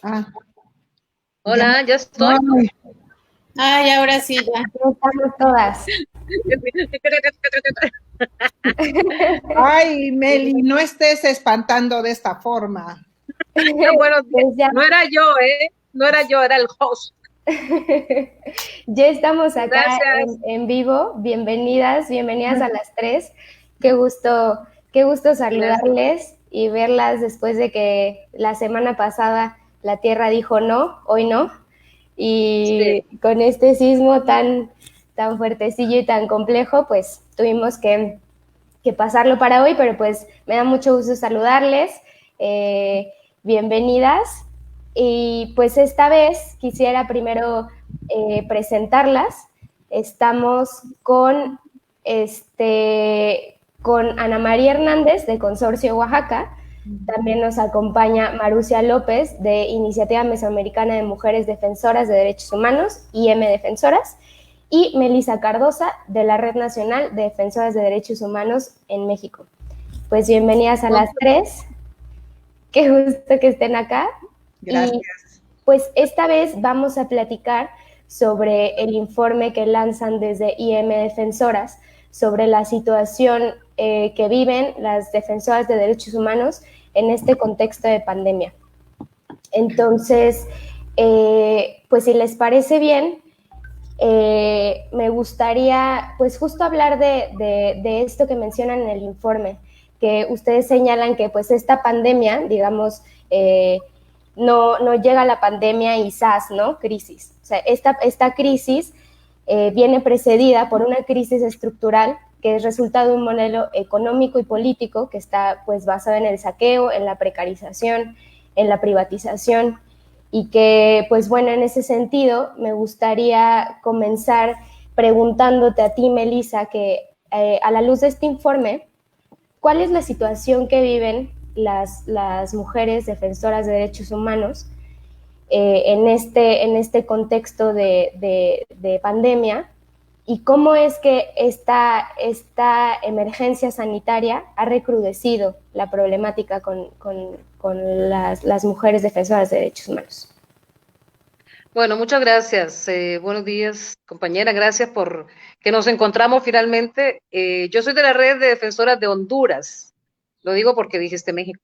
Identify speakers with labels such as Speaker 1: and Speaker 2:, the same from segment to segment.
Speaker 1: Ah, ya.
Speaker 2: Hola, ya estoy.
Speaker 1: Ay,
Speaker 3: Ay, ahora sí, ya.
Speaker 4: ¿Cómo estamos todas?
Speaker 1: ay, Meli, no estés espantando de esta forma.
Speaker 2: Buenos días.
Speaker 4: Pues ya,
Speaker 2: No era yo, ¿eh? No era yo, era el host.
Speaker 4: ya estamos acá
Speaker 2: Gracias.
Speaker 4: en vivo. Bienvenidas a las tres. Qué gusto
Speaker 2: Gracias.
Speaker 4: saludarles y verlas después de que la semana pasada la Tierra dijo no, hoy no.
Speaker 2: Sí.
Speaker 4: Y con este sismo tan fuertecillo y tan complejo, pues tuvimos que pasarlo para hoy, pero pues me da mucho gusto saludarles. Eh, Bienvenidas. Y pues esta vez quisiera primero presentarlas. Estamos con Ana María Hernández de Consorcio Oaxaca. También nos acompaña Marucia López de Iniciativa Mesoamericana de Mujeres Defensoras de Derechos Humanos, IM Defensoras, y Melissa Cardosa de la Red Nacional de Defensoras de Derechos Humanos en México. Pues bienvenidas a las tres. Qué gusto que estén acá. Y
Speaker 1: Gracias.
Speaker 4: pues esta vez vamos a platicar sobre el informe que lanzan desde IM Defensoras sobre la situación que viven las defensoras de derechos humanos en este contexto de pandemia. Entonces, pues si les parece bien, me gustaría pues justo hablar de esto que mencionan en el informe, que ustedes señalan que pues esta pandemia, digamos, no llega la pandemia y ¡zas!, ¿no? Crisis. O sea, esta crisis viene precedida por una crisis estructural que es resultado de un modelo económico y político que está pues basado en el saqueo, en la precarización, en la privatización, y que pues bueno, en ese sentido me gustaría comenzar preguntándote a ti, Melissa, que a la luz de este informe, ¿cuál es la situación que viven las mujeres defensoras de derechos humanos en este contexto de pandemia? ¿Y cómo es que esta emergencia sanitaria ha recrudecido la problemática con las mujeres defensoras de derechos humanos?
Speaker 2: Bueno, muchas gracias. Buenos días, compañera. Gracias por que nos encontramos finalmente. Yo soy de la Red de Defensoras de Honduras. Lo digo porque dijiste México.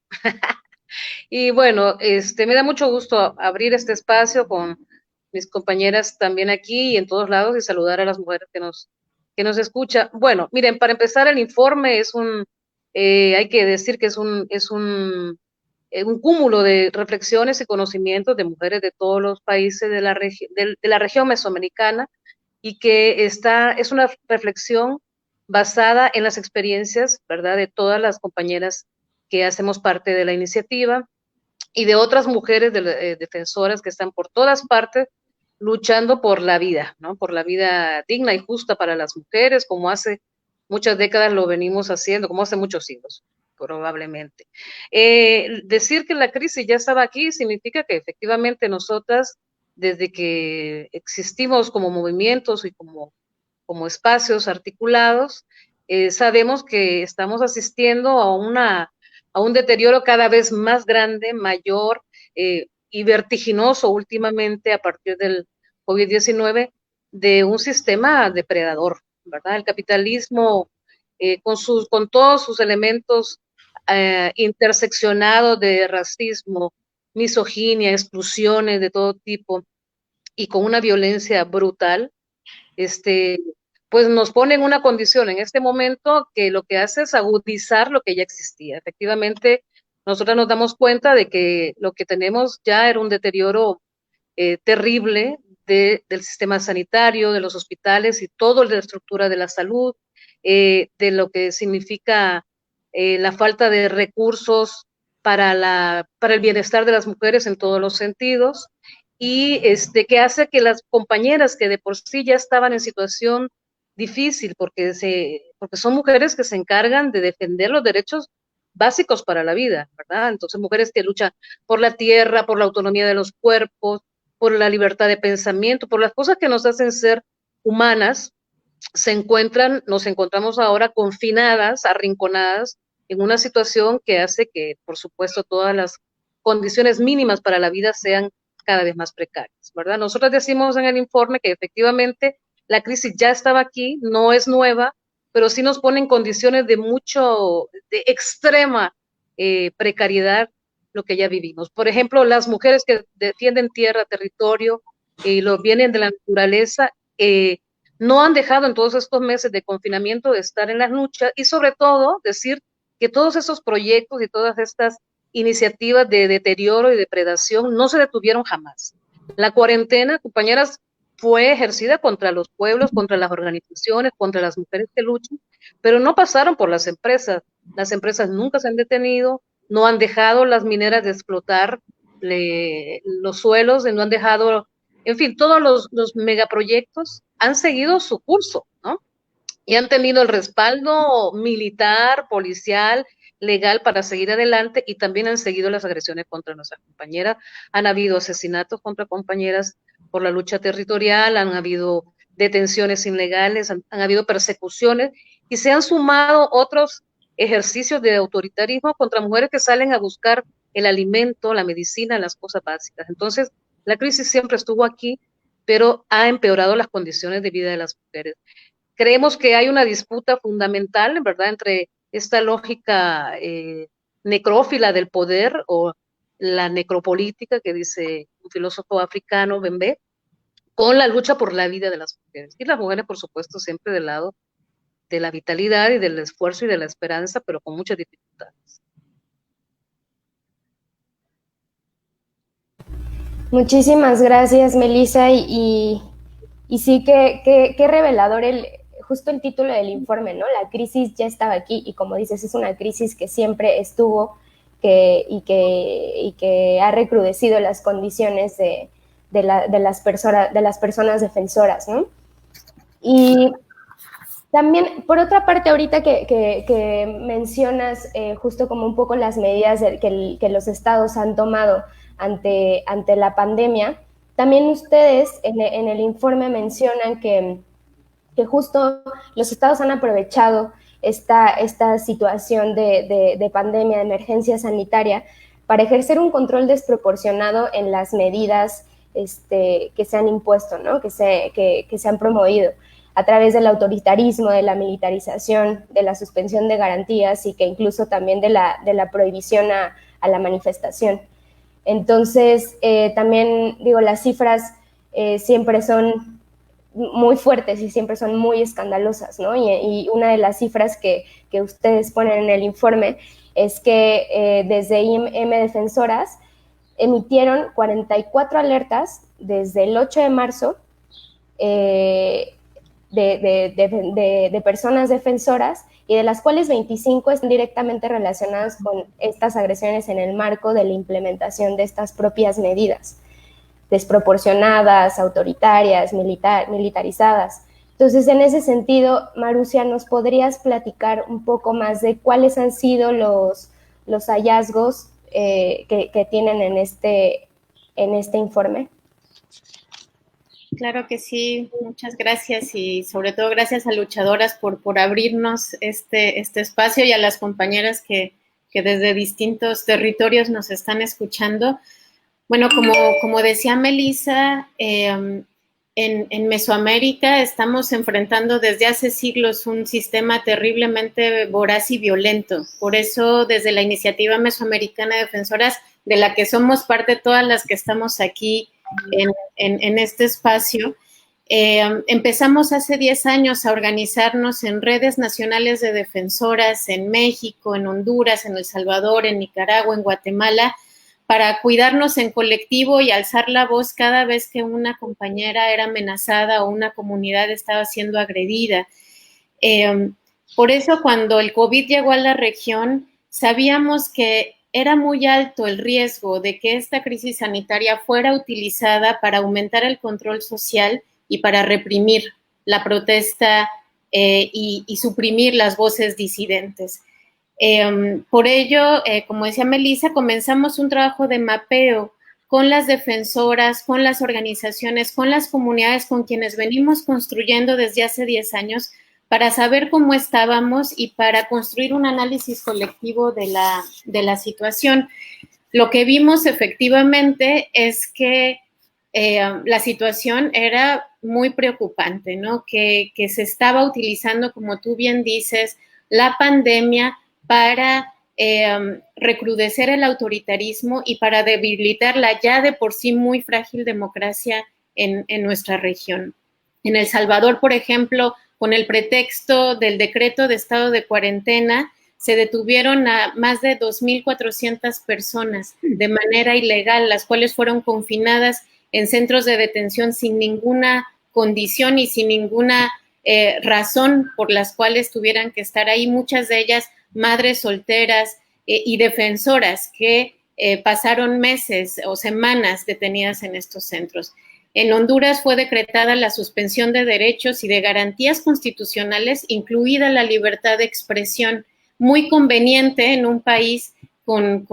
Speaker 2: Y bueno, me da mucho gusto abrir este espacio con mis compañeras también aquí y en todos lados y saludar a las mujeres que nos escuchan. Bueno, miren, para empezar, el informe hay que decir que un cúmulo de reflexiones y conocimientos de mujeres de todos los países de la región mesoamericana y que es una reflexión basada en las experiencias, ¿verdad?, de todas las compañeras que hacemos parte de la iniciativa y de otras mujeres defensoras que están por todas partes luchando por la vida, ¿no? Por la vida digna y justa para las mujeres, como hace muchas décadas lo venimos haciendo, como hace muchos siglos, probablemente. Decir que la crisis ya estaba aquí significa que efectivamente nosotras, desde que existimos como movimientos y como espacios articulados, sabemos que estamos asistiendo a un deterioro cada vez más grande, mayor y vertiginoso últimamente a partir del COVID-19 de un sistema depredador, ¿verdad? El capitalismo con todos sus elementos interseccionados de racismo, misoginia, exclusiones de todo tipo y con una violencia brutal, este, pues nos pone en una condición en este momento que lo que hace es agudizar lo que ya existía. Efectivamente, nosotros nos damos cuenta de que lo que tenemos ya era un deterioro terrible del sistema sanitario, de los hospitales y toda la estructura de la salud, de lo que significa la falta de recursos para el bienestar de las mujeres en todos los sentidos, y que hace que las compañeras que de por sí ya estaban en situación difícil, porque son mujeres que se encargan de defender los derechos básicos para la vida, ¿verdad? Entonces, mujeres que luchan por la tierra, por la autonomía de los cuerpos, por la libertad de pensamiento, por las cosas que nos hacen ser humanas, nos encontramos ahora confinadas, arrinconadas, en una situación que hace que, por supuesto, todas las condiciones mínimas para la vida sean cada vez más precarias, ¿verdad? Nosotros decimos en el informe que efectivamente la crisis ya estaba aquí, no es nueva, pero sí nos pone en condiciones de extrema precariedad lo que ya vivimos. Por ejemplo, las mujeres que defienden tierra, territorio, y lo vienen de la naturaleza, no han dejado en todos estos meses de confinamiento de estar en las luchas, y sobre todo decir que todos esos proyectos y todas estas iniciativas de deterioro y depredación no se detuvieron jamás. La cuarentena, compañeras, fue ejercida contra los pueblos, contra las organizaciones, contra las mujeres que luchan, pero no pasaron por las empresas. Las empresas nunca se han detenido, no han dejado las mineras de explotar los suelos, no han dejado, en fin, todos los megaproyectos han seguido su curso, ¿no? Y han tenido el respaldo militar, policial, legal para seguir adelante, y también han seguido las agresiones contra nuestras compañeras. Han habido asesinatos contra compañeras por la lucha territorial, han habido detenciones ilegales, han habido persecuciones, y se han sumado otros ejercicios de autoritarismo contra mujeres que salen a buscar el alimento, la medicina, las cosas básicas. Entonces, la crisis siempre estuvo aquí, pero ha empeorado las condiciones de vida de las mujeres. Creemos que hay una disputa fundamental, ¿verdad?, entre esta lógica necrófila del poder, o la necropolítica que dice un filósofo africano, Bembe, con la lucha por la vida de las mujeres. Y las mujeres, por supuesto, siempre del lado de la vitalidad y del esfuerzo y de la esperanza, pero con muchas dificultades.
Speaker 4: Muchísimas gracias, Melissa, y sí que revelador justo el título del informe, ¿no? La crisis ya estaba aquí, y como dices, es una crisis que siempre estuvo, y que ha recrudecido las condiciones de las personas defensoras, ¿no? Y también, por otra parte, ahorita que mencionas justo como un poco las medidas que los estados han tomado ante la pandemia, también ustedes en el informe mencionan que justo los estados han aprovechado esta situación de pandemia, de emergencia sanitaria, para ejercer un control desproporcionado en las medidas que se han impuesto, ¿no? que se han promovido a través del autoritarismo, de la militarización, de la suspensión de garantías, y que incluso también de la prohibición a la manifestación. Entonces, también digo, las cifras siempre son muy fuertes y siempre son muy escandalosas, ¿no? Y una de las cifras que ustedes ponen en el informe es que desde IM Defensoras emitieron 44 alertas desde el 8 de marzo de personas defensoras, y de las cuales 25 están directamente relacionadas con estas agresiones en el marco de la implementación de estas propias medidas desproporcionadas, autoritarias, militarizadas. Entonces, en ese sentido, Marusia, ¿nos podrías platicar un poco más de cuáles han sido los hallazgos que tienen en este informe?
Speaker 3: Claro que sí, muchas gracias, y sobre todo gracias a Luchadoras por abrirnos este espacio, y a las compañeras que desde distintos territorios nos están escuchando. Bueno, como decía Melissa, en Mesoamérica estamos enfrentando desde hace siglos un sistema terriblemente voraz y violento. Por eso, desde la Iniciativa Mesoamericana de Defensoras, de la que somos parte todas las que estamos aquí en este espacio, empezamos hace 10 años a organizarnos en redes nacionales de defensoras en México, en Honduras, en El Salvador, en Nicaragua, en Guatemala, para cuidarnos en colectivo y alzar la voz cada vez que una compañera era amenazada o una comunidad estaba siendo agredida. Por eso, cuando el COVID llegó a la región, sabíamos que era muy alto el riesgo de que esta crisis sanitaria fuera utilizada para aumentar el control social y para reprimir la protesta y suprimir las voces disidentes. Por ello, como decía Melissa, comenzamos un trabajo de mapeo con las defensoras, con las organizaciones, con las comunidades con quienes venimos construyendo desde hace 10 años, para saber cómo estábamos y para construir un análisis colectivo de la situación. lo que vimos efectivamente es que la situación era muy preocupante, ¿no? Que se estaba utilizando, como tú bien dices, la pandemia para recrudecer el autoritarismo y para debilitar la ya de por sí muy frágil democracia en nuestra región. En El Salvador, por ejemplo, con el pretexto del decreto de estado de cuarentena, se detuvieron a más de 2.400 personas de manera ilegal, las cuales fueron confinadas en centros de detención sin ninguna condición y sin ninguna razón por las cuales tuvieran que estar ahí, muchas de ellas madres solteras y defensoras que pasaron meses o semanas detenidas en estos centros. En Honduras fue decretada la suspensión de derechos y de garantías constitucionales, incluida la libertad de expresión, muy conveniente en un país con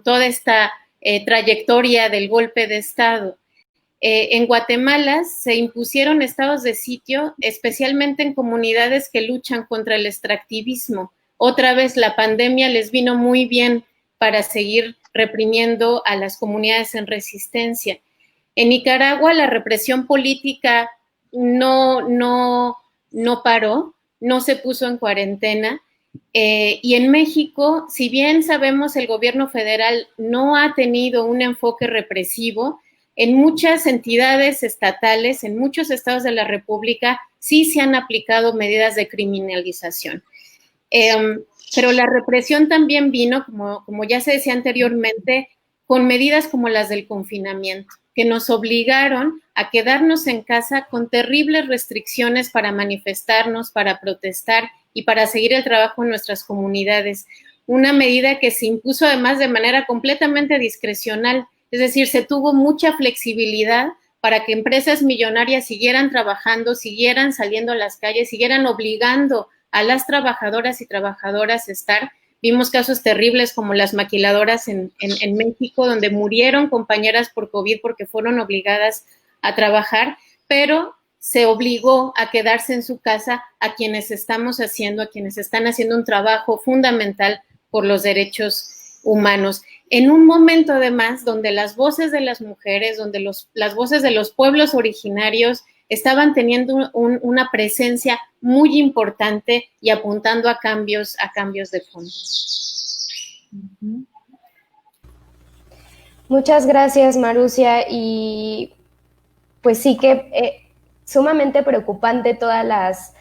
Speaker 3: toda esta trayectoria del golpe de Estado. En Guatemala se impusieron estados de sitio, especialmente en comunidades que luchan contra el extractivismo. Otra vez la pandemia les vino muy bien para seguir reprimiendo a las comunidades en resistencia. En Nicaragua la represión política no paró, no se puso en cuarentena. Y en México, si bien sabemos el gobierno federal no ha tenido un enfoque represivo, en muchas entidades estatales, en muchos estados de la República, sí se han aplicado medidas de criminalización. Pero la represión también vino, como ya se decía anteriormente, con medidas como las del confinamiento, que nos obligaron a quedarnos en casa con terribles restricciones para manifestarnos, para protestar y para seguir el trabajo en nuestras comunidades. Una medida que se impuso además de manera completamente discrecional, es decir, se tuvo mucha flexibilidad para que empresas millonarias siguieran trabajando, siguieran saliendo a las calles, siguieran obligando a las trabajadoras y trabajadoras a estar. Vimos casos terribles como las maquiladoras en México, donde murieron compañeras por COVID porque fueron obligadas a trabajar, pero se obligó a quedarse en su casa a quienes están haciendo un trabajo fundamental por los derechos humanos. En un momento además donde las voces de las mujeres, donde las voces de los pueblos originarios estaban teniendo una presencia muy importante y apuntando a cambios de fondo.
Speaker 4: Muchas gracias, Marusia, y pues sí que sumamente preocupante todas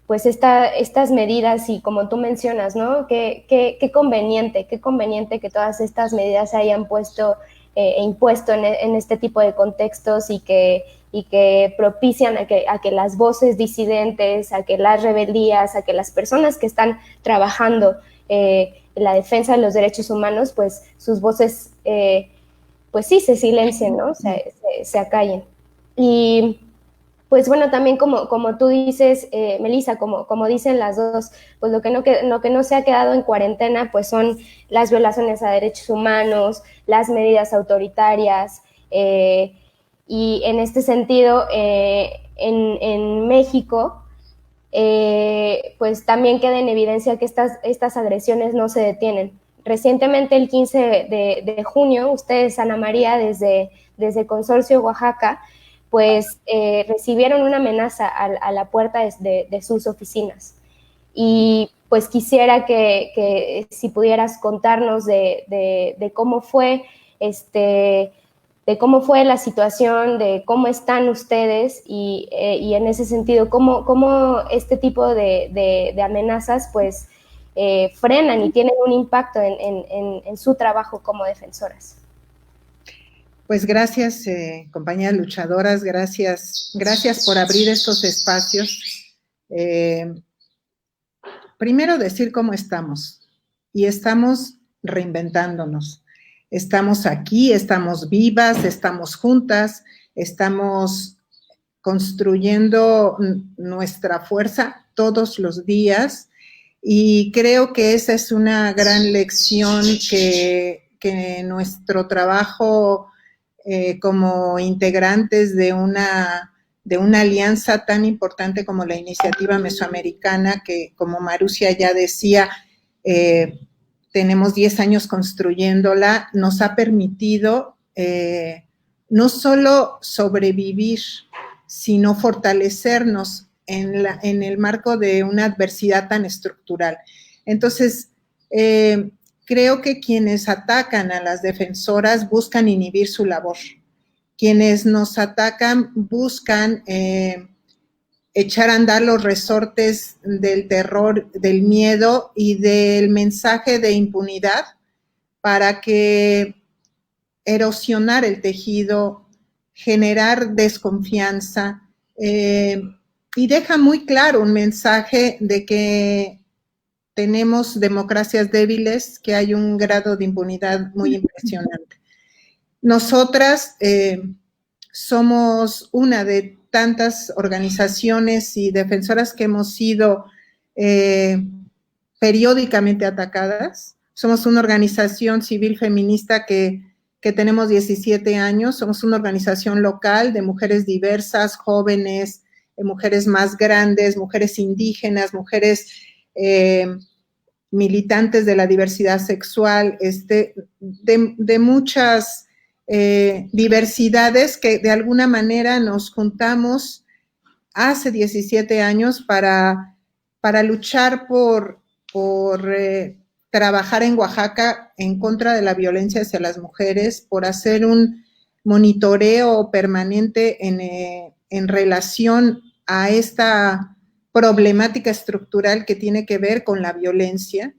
Speaker 4: pues estas medidas y como tú mencionas, ¿no? Qué conveniente que todas estas medidas se hayan puesto impuesto en este tipo de contextos y que propician a que las voces disidentes, a que las rebeldías, a que las personas que están trabajando en la defensa de los derechos humanos, pues sus voces, pues sí, se silencien, ¿no? Se acallen. Y pues bueno, también como tú dices, Melissa, como dicen las dos, pues lo que no se ha quedado en cuarentena pues son las violaciones a derechos humanos, las medidas autoritarias, y en este sentido, en México, pues también queda en evidencia que estas agresiones no se detienen. Recientemente, el 15 de junio, ustedes, Ana María, desde Consorcio Oaxaca, pues recibieron una amenaza a la puerta de sus oficinas. Y pues quisiera que si pudieras contarnos de cómo fue de cómo fue la situación, de cómo están ustedes y en ese sentido, cómo este tipo de amenazas pues frenan y tienen un impacto en su trabajo como defensoras.
Speaker 1: Pues gracias, compañeras luchadoras, gracias por abrir estos espacios. Primero decir cómo estamos, y estamos reinventándonos. Estamos aquí, estamos vivas, estamos juntas, estamos construyendo nuestra fuerza todos los días, y creo que esa es una gran lección que nuestro trabajo como integrantes de una alianza tan importante como la Iniciativa Mesoamericana, que como Marusia ya decía, tenemos 10 años construyéndola, nos ha permitido no solo sobrevivir, sino fortalecernos en el marco de una adversidad tan estructural. Entonces, creo que quienes atacan a las defensoras buscan inhibir su labor. Quienes nos atacan buscan echar a andar los resortes del terror, del miedo y del mensaje de impunidad para que erosionar el tejido, generar desconfianza, y deja muy claro un mensaje de que tenemos democracias débiles, que hay un grado de impunidad muy impresionante. Nosotras somos una de tantas organizaciones y defensoras que hemos sido periódicamente atacadas. Somos una organización civil feminista que tenemos 17 años, somos una organización local de mujeres diversas, jóvenes, mujeres más grandes, mujeres indígenas, mujeres militantes de la diversidad sexual, de muchas diversidades que de alguna manera nos juntamos hace 17 años para luchar por trabajar en Oaxaca en contra de la violencia hacia las mujeres, por hacer un monitoreo permanente en relación a esta problemática estructural que tiene que ver con la violencia,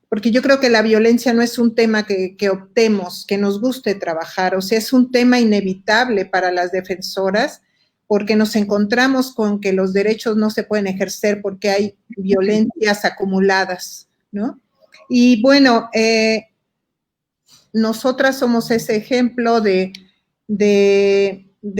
Speaker 1: porque yo creo que la violencia no es un tema que optemos, que nos guste trabajar, o sea, es un tema inevitable para las defensoras, porque nos encontramos con que los derechos no se pueden ejercer porque hay violencias acumuladas, ¿no? Y bueno, nosotras somos ese ejemplo de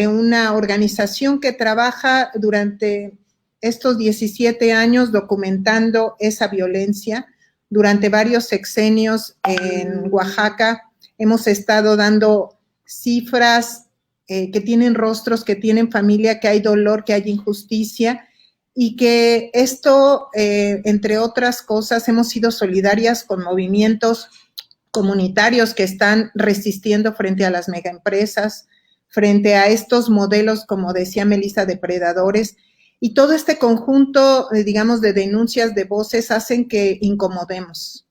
Speaker 1: una organización que trabaja durante estos 17 años documentando esa violencia. Durante varios sexenios en Oaxaca hemos estado dando cifras que tienen rostros, que tienen familia, que hay dolor, que hay injusticia, y que esto, entre otras cosas, hemos sido solidarias con movimientos comunitarios que están resistiendo frente a las megaempresas, frente a estos modelos, como decía Melissa, depredadores, y todo este conjunto, digamos, de denuncias, de voces, hacen que incomodemos.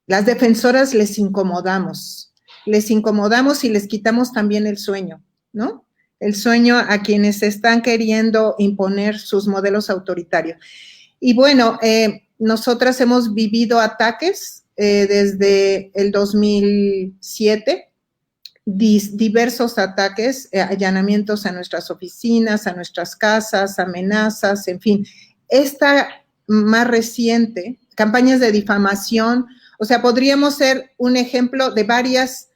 Speaker 1: Las defensoras les incomodamos y les quitamos también el sueño, ¿no? El sueño a quienes están queriendo imponer sus modelos autoritarios. Y bueno, nosotras hemos vivido ataques desde el 2007, diversos ataques, allanamientos a nuestras oficinas, a nuestras casas, amenazas, en fin. Esta más reciente, campañas de difamación, o sea, podríamos ser un ejemplo de varias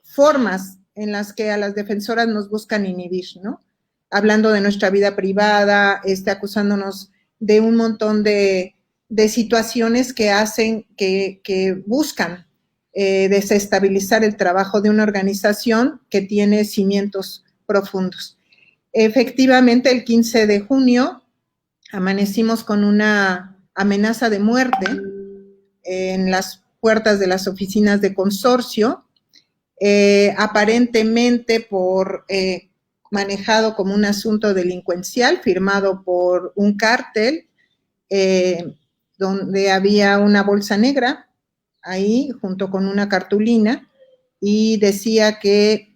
Speaker 1: formas en las que a las defensoras nos buscan inhibir, ¿no? Hablando de nuestra vida privada, acusándonos de un montón de situaciones que hacen, que buscan desestabilizar el trabajo de una organización que tiene cimientos profundos. Efectivamente, el 15 de junio amanecimos con una amenaza de muerte en las puertas de las oficinas de consorcio, aparentemente manejado como un asunto delincuencial, firmado por un cártel, donde había una bolsa negra ahí, junto con una cartulina, y decía que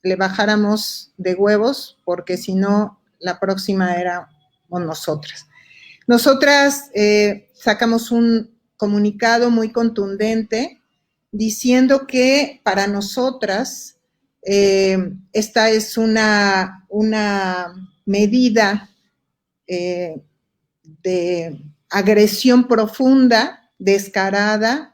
Speaker 1: le bajáramos de huevos, porque si no, la próxima éramos nosotras. Nosotras sacamos un comunicado muy contundente diciendo que para nosotras esta es una medida de agresión profunda, descarada,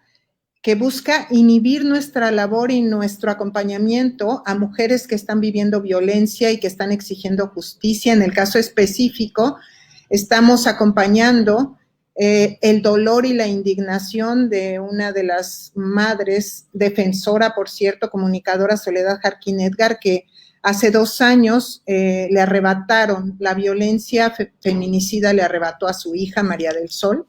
Speaker 1: que busca inhibir nuestra labor y nuestro acompañamiento a mujeres que están viviendo violencia y que están exigiendo justicia. En el caso específico, estamos acompañando el dolor y la indignación de una de las madres, defensora, por cierto, comunicadora, Soledad Jarquín Edgar, que hace 2 años le arrebataron, la violencia feminicida le arrebató a su hija, María del Sol,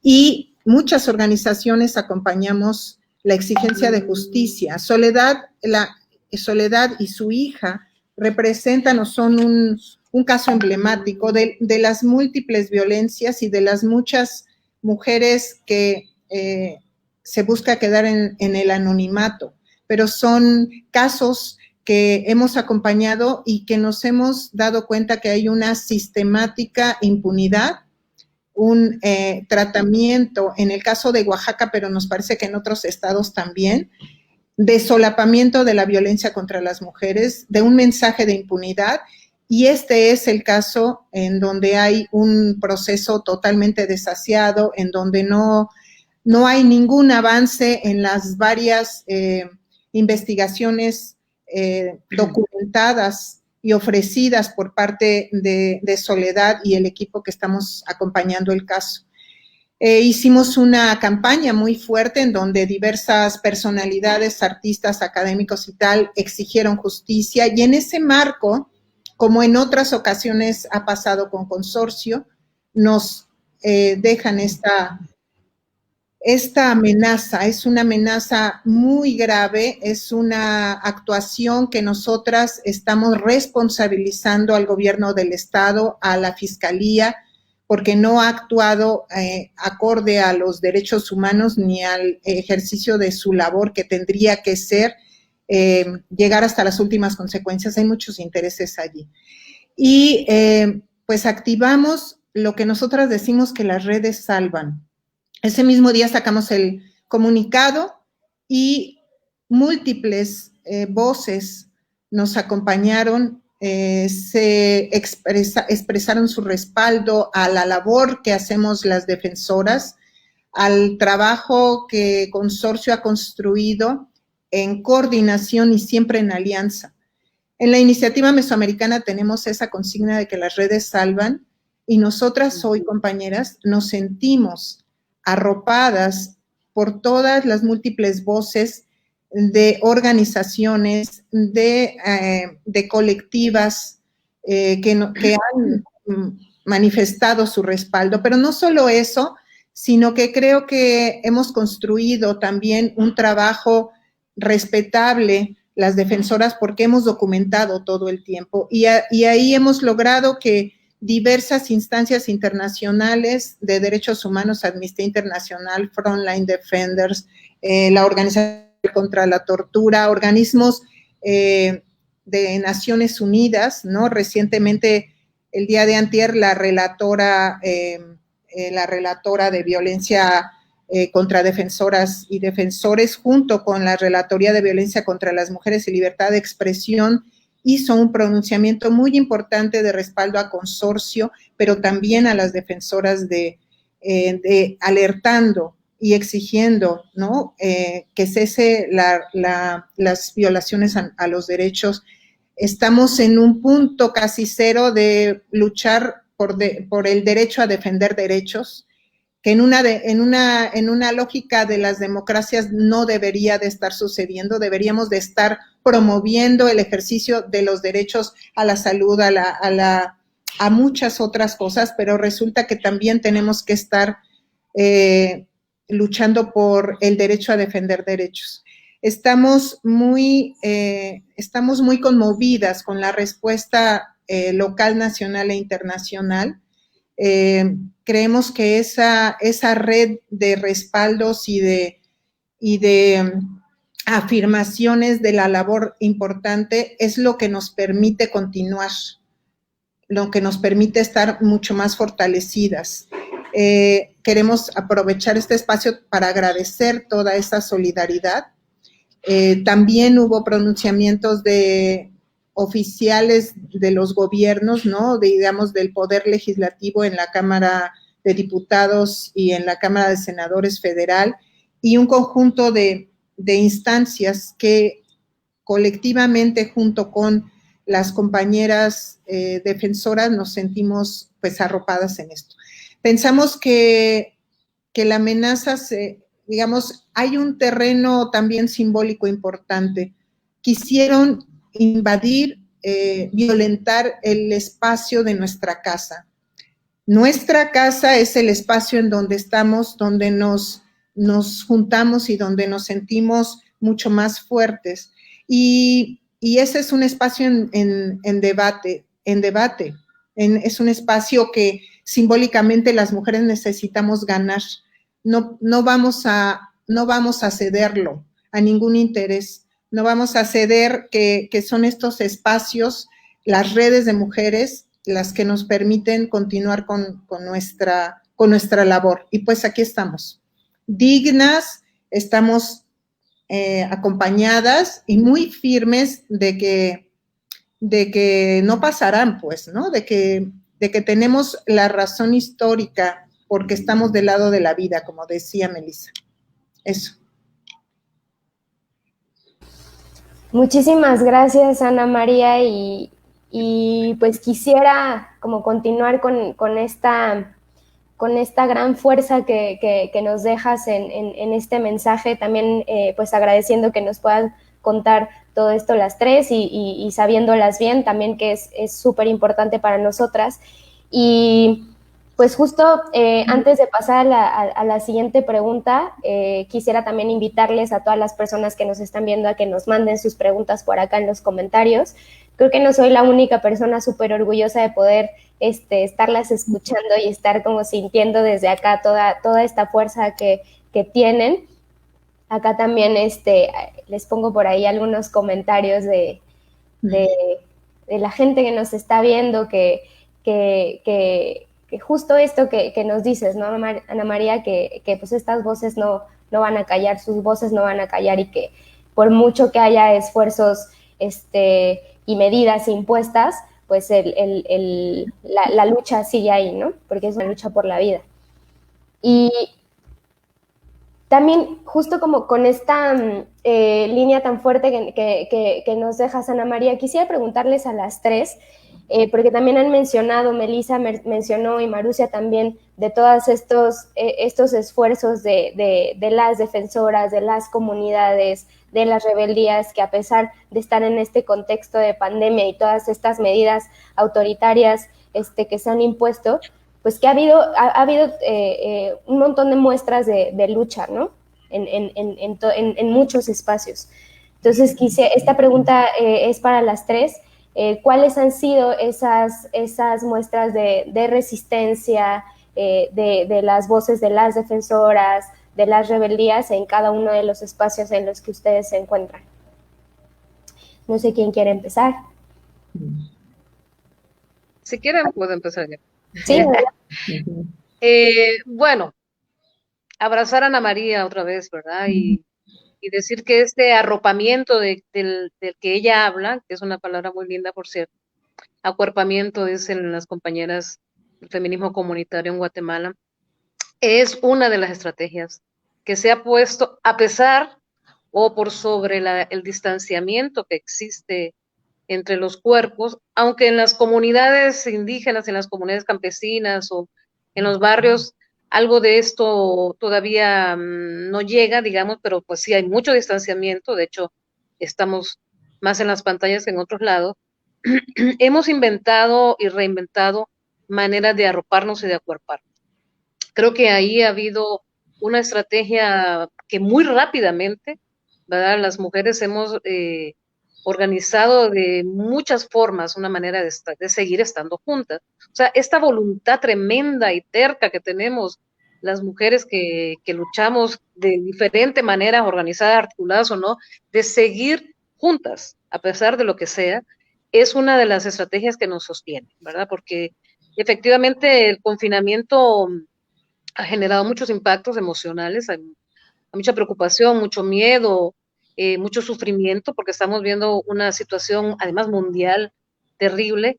Speaker 1: y muchas organizaciones acompañamos la exigencia de justicia. Soledad y su hija representan o son un caso emblemático de las múltiples violencias y de las muchas mujeres que se busca quedar en el anonimato, pero son casos que hemos acompañado y que nos hemos dado cuenta que hay una sistemática impunidad, un tratamiento, en el caso de Oaxaca, pero nos parece que en otros estados también, de solapamiento de la violencia contra las mujeres, de un mensaje de impunidad, y este es el caso en donde hay un proceso totalmente desasiado, en donde no hay ningún avance en las varias investigaciones documentadas y ofrecidas por parte de Soledad y el equipo que estamos acompañando el caso. Hicimos una campaña muy fuerte en donde diversas personalidades, artistas, académicos y tal, exigieron justicia, y en ese marco, como en otras ocasiones ha pasado con Consorcio, nos dejan esta amenaza. Es una amenaza muy grave, es una actuación que nosotras estamos responsabilizando al gobierno del estado, a la fiscalía, porque no ha actuado acorde a los derechos humanos ni al ejercicio de su labor, que tendría que ser llegar hasta las últimas consecuencias. Hay muchos intereses allí. Y pues activamos lo que nosotras decimos que las redes salvan. Ese mismo día sacamos el comunicado y múltiples voces nos acompañaron, se expresaron su respaldo a la labor que hacemos las defensoras, al trabajo que Consorcio ha construido en coordinación y siempre en alianza. En la iniciativa mesoamericana tenemos esa consigna de que las redes salvan, y nosotras hoy, compañeras, nos sentimos arropadas por todas las múltiples voces de organizaciones, de colectivas que han manifestado su respaldo. Pero no solo eso, sino que creo que hemos construido también un trabajo respetable, las defensoras, porque hemos documentado todo el tiempo, y ahí hemos logrado que diversas instancias internacionales de derechos humanos, Amnistía Internacional, Frontline Defenders, la Organización contra la Tortura, organismos de Naciones Unidas, ¿no? Recientemente, el día de antier, la relatora de violencia contra defensoras y defensores, junto con la Relatoría de Violencia contra las Mujeres y Libertad de Expresión, hizo un pronunciamiento muy importante de respaldo a Consorcio, pero también a las defensoras alertando y exigiendo, ¿no? Que cese las violaciones a los derechos. Estamos en un punto casi cero de luchar por el derecho a defender derechos, que en una lógica de las democracias no debería de estar sucediendo. Deberíamos de estar promoviendo el ejercicio de los derechos a la salud, a muchas otras cosas, pero resulta que también tenemos que estar luchando por el derecho a defender derechos. Estamos muy conmovidas con la respuesta local, nacional e internacional. Creemos que esa red de respaldos y de afirmaciones de la labor importante es lo que nos permite continuar, lo que nos permite estar mucho más fortalecidas. Queremos aprovechar este espacio para agradecer toda esa solidaridad. También hubo pronunciamientos de oficiales de los gobiernos, ¿no? Digamos, del Poder Legislativo en la Cámara de Diputados y en la Cámara de Senadores Federal, y un conjunto de instancias que colectivamente, junto con las compañeras defensoras, nos sentimos pues arropadas en esto. Pensamos que la amenaza digamos, hay un terreno también simbólico importante. Quisieron invadir, violentar el espacio de nuestra casa. Nuestra casa es el espacio en donde estamos, donde nos juntamos y donde nos sentimos mucho más fuertes. Y ese es un espacio en debate. Es un espacio que simbólicamente las mujeres necesitamos ganar. No vamos a cederlo a ningún interés. No vamos a ceder que son estos espacios, las redes de mujeres, las que nos permiten continuar con nuestra labor. Y pues aquí estamos, dignas, estamos acompañadas y muy firmes de que no pasarán, pues, ¿no? De que tenemos la razón histórica porque estamos del lado de la vida, como decía Melissa. Eso.
Speaker 4: Muchísimas gracias, Ana María, y pues quisiera como continuar con esta gran fuerza que nos dejas en este mensaje, también pues agradeciendo que nos puedan contar todo esto las tres y sabiéndolas bien, también que es súper importante para nosotras. Y pues justo antes de pasar a la siguiente pregunta, quisiera también invitarles a todas las personas que nos están viendo a que nos manden sus preguntas por acá en los comentarios. Creo que no soy la única persona súper orgullosa de poder estarlas escuchando y estar como sintiendo desde acá toda esta fuerza que tienen. Acá también les pongo por ahí algunos comentarios de la gente que nos está viendo, que justo esto que nos dices, ¿no, Ana María? Que pues estas voces no van a callar, sus voces no van a callar, y que por mucho que haya esfuerzos y medidas impuestas, pues la lucha sigue ahí, ¿no? Porque es una lucha por la vida. Y también, justo como con esta línea tan fuerte que nos dejas, Ana María, quisiera preguntarles a las tres, porque también han mencionado, Melissa mencionó y Marusia también, de todos estos esfuerzos de las defensoras, de las comunidades, de las rebeldías, que a pesar de estar en este contexto de pandemia y todas estas medidas autoritarias que se han impuesto, pues que ha habido un montón de muestras de lucha, ¿no? En muchos espacios. Entonces, esta pregunta es para las tres. ¿Cuáles han sido esas muestras de resistencia, de las voces de las defensoras, de las rebeldías en cada uno de los espacios en los que ustedes se encuentran? No sé quién quiere empezar.
Speaker 2: Si quieren, puedo empezar yo.
Speaker 4: Sí.
Speaker 2: Bueno, abrazar a Ana María otra vez, ¿verdad? Y decir que este arropamiento del que ella habla, que es una palabra muy linda, por cierto, acuerpamiento, dicen las compañeras del feminismo comunitario en Guatemala, es una de las estrategias que se ha puesto a pesar o por sobre el distanciamiento que existe entre los cuerpos, aunque en las comunidades indígenas, en las comunidades campesinas o en los barrios, algo de esto todavía no llega, digamos, pero pues sí hay mucho distanciamiento. De hecho, estamos más en las pantallas que en otros lados. Hemos inventado y reinventado maneras de arroparnos y de acuerparnos. Creo que ahí ha habido una estrategia que muy rápidamente, ¿verdad? Las mujeres hemos organizado de muchas formas una manera de seguir estando juntas. O sea, esta voluntad tremenda y terca que tenemos las mujeres que luchamos de diferente manera, organizadas, articuladas o no, de seguir juntas, a pesar de lo que sea, es una de las estrategias que nos sostiene, ¿verdad? Porque efectivamente el confinamiento ha generado muchos impactos emocionales, hay mucha preocupación, mucho miedo, mucho sufrimiento, porque estamos viendo una situación, además mundial, terrible,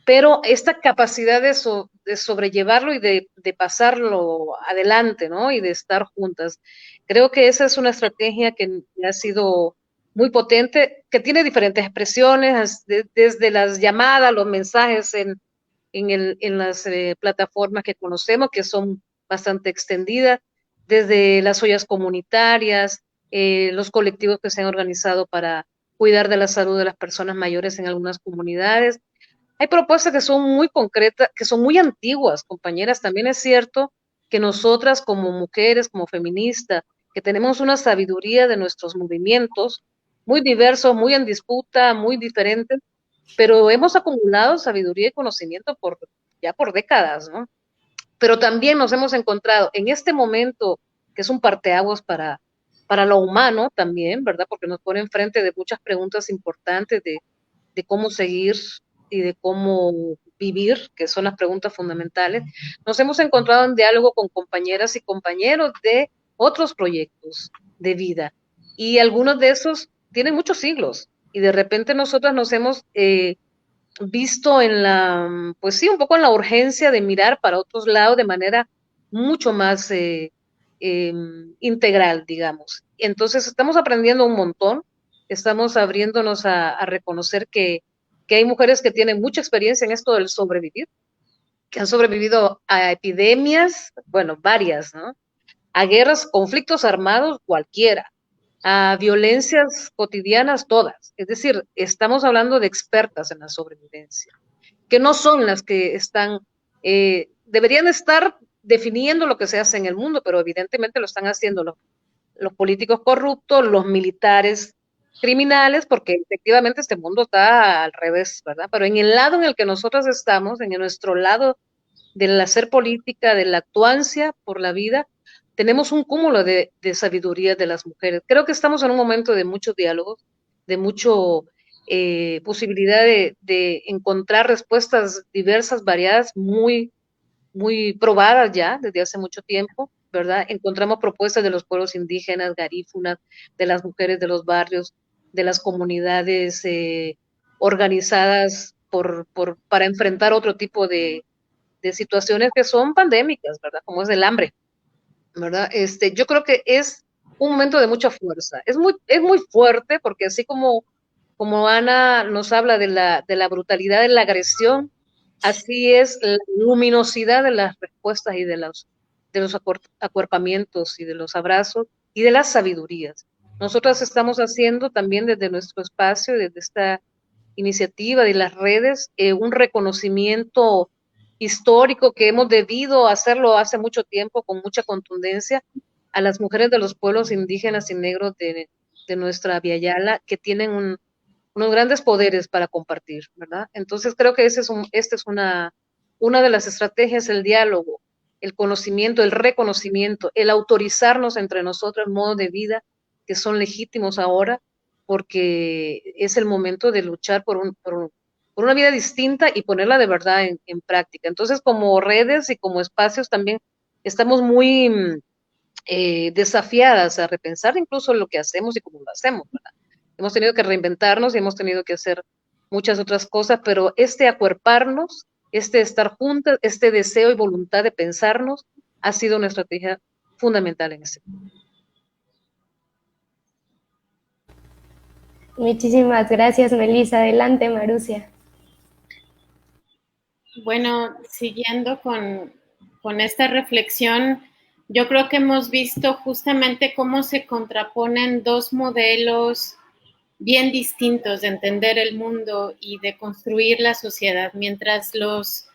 Speaker 2: pero esta capacidad de sobrellevarlo y de pasarlo adelante, ¿no? Y de estar juntas. Creo que esa es una estrategia que ha sido muy potente, que tiene diferentes expresiones, desde las llamadas, los mensajes en las plataformas que conocemos, que son bastante extendidas, desde las ollas comunitarias, los colectivos que se han organizado para cuidar de la salud de las personas mayores en algunas comunidades, Hay propuestas que son muy concretas, que son muy antiguas, compañeras. También es cierto que nosotras como mujeres, como feministas, que tenemos una sabiduría de nuestros movimientos, muy diversos, muy en disputa, muy diferentes, pero hemos acumulado sabiduría y conocimiento ya por décadas, ¿no? Pero también nos hemos encontrado en este momento, que es un parteaguas para lo humano también, ¿verdad? Porque nos pone enfrente de muchas preguntas importantes de cómo seguir y de cómo vivir, que son las preguntas fundamentales. Nos hemos encontrado en diálogo con compañeras y compañeros de otros proyectos de vida, y algunos de esos tienen muchos siglos, y de repente nosotras nos hemos visto en pues sí, un poco en la urgencia de mirar para otros lados de manera mucho más integral, digamos. Entonces estamos aprendiendo un montón, estamos abriéndonos a reconocer que hay mujeres que tienen mucha experiencia en esto del sobrevivir, que han sobrevivido a epidemias, bueno, varias, ¿no? A guerras, conflictos armados, cualquiera, a violencias cotidianas, todas. Es decir, estamos hablando de expertas en la sobrevivencia, que no son las que deberían estar definiendo lo que se hace en el mundo, pero evidentemente lo están haciendo los políticos corruptos, los militares criminales, porque efectivamente este mundo está al revés, ¿verdad? Pero en el lado en el que nosotros estamos, en nuestro lado del hacer política, de la actuancia por la vida, tenemos un cúmulo de sabiduría de las mujeres. Creo que estamos en un momento de muchos diálogos, de mucho posibilidad de encontrar respuestas diversas, variadas, muy, muy probadas ya desde hace mucho tiempo, ¿verdad? Encontramos propuestas de los pueblos indígenas, garífunas, de las mujeres de los barrios, de las comunidades organizadas para enfrentar otro tipo de situaciones que son pandémicas, ¿verdad? Como es el hambre, ¿verdad? Yo creo que es un momento de mucha fuerza. Es muy fuerte porque así como Ana nos habla de la brutalidad de la agresión, así es la luminosidad de las respuestas y de los acuerpamientos y de los abrazos y de las sabidurías. Nosotras estamos haciendo también desde nuestro espacio, desde esta iniciativa de las redes, un reconocimiento histórico que hemos debido hacerlo hace mucho tiempo con mucha contundencia a las mujeres de los pueblos indígenas y negros de nuestra Via Yala, que tienen unos grandes poderes para compartir, ¿verdad? Entonces creo que esta es una de las estrategias, el diálogo, el conocimiento, el reconocimiento, el autorizarnos entre nosotros modos de vida que son legítimos ahora, porque es el momento de luchar por una vida distinta y ponerla de verdad en práctica. Entonces, como redes y como espacios también estamos muy desafiadas a repensar incluso lo que hacemos y cómo lo hacemos, ¿verdad? Hemos tenido que reinventarnos y hemos tenido que hacer muchas otras cosas, pero acuerparnos, estar juntas, este deseo y voluntad de pensarnos ha sido una estrategia fundamental en este momento.
Speaker 4: Muchísimas gracias, Melissa. Adelante, Marusia.
Speaker 3: Bueno, siguiendo con esta reflexión, yo creo que hemos visto justamente cómo se contraponen dos modelos bien distintos de entender el mundo y de construir la sociedad. Mientras los